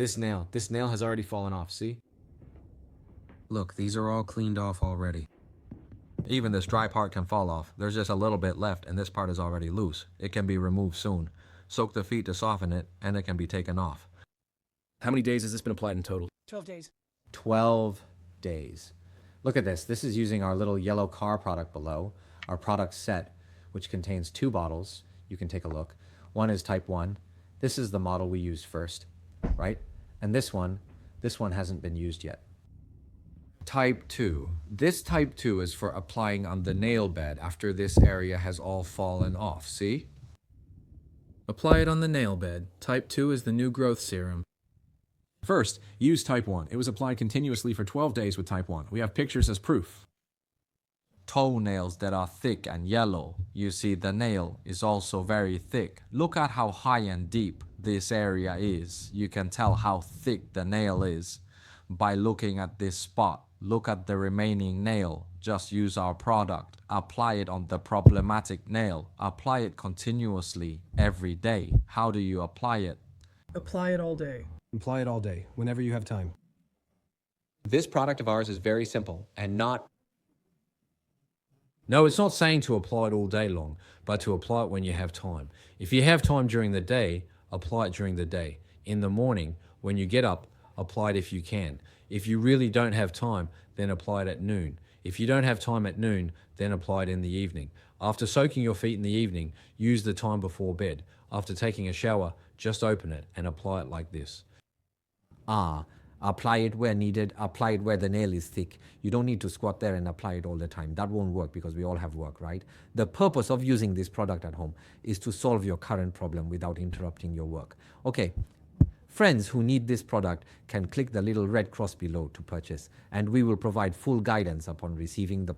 This nail has already fallen off, see? Look, these are all cleaned off already. Even this dry part can fall off. There's just a little bit left and this part is already loose. It can be removed soon. Soak the feet to soften it and it can be taken off. How many days has this been applied in total? 12 days. 12 days. Look at this. This is using our little yellow car product below, our product set, which contains 2 bottles. You can take a look. One is type 1. This is the model we used first, right? And this one hasn't been used yet. Type 2. This type 2 is for applying on the nail bed after this area has all fallen off, see? Apply it on the nail bed. Type 2 is the new growth serum. First, use type 1. It was applied continuously for 12 days with type 1. We have pictures as proof. Toenails that are thick and yellow. You see, the nail is also very thick. Look at how high and deep this area is. You can tell how thick the nail is by looking at this spot. Look at the remaining nail. Just use our product. Apply it on the problematic nail. Apply it continuously every day. How do you apply it? Apply it all day. Apply it all day, whenever you have time. This product of ours is very simple and not... No, it's not saying to apply it all day long, but to apply it when you have time. If you have time during the day, apply it during the day. In the morning, when you get up, apply it if you can. If you really don't have time, then apply it at noon. If you don't have time at noon, then apply it in the evening. After soaking your feet in the evening, use the time before bed. After taking a shower, just open it and apply it like this. Apply it where needed, apply it where the nail is thick. You don't need to squat there and apply it all the time. That won't work because we all have work, right? The purpose of using this product at home is to solve your current problem without interrupting your work. Okay, friends who need this product can click the little red cross below to purchase, and we will provide full guidance upon receiving the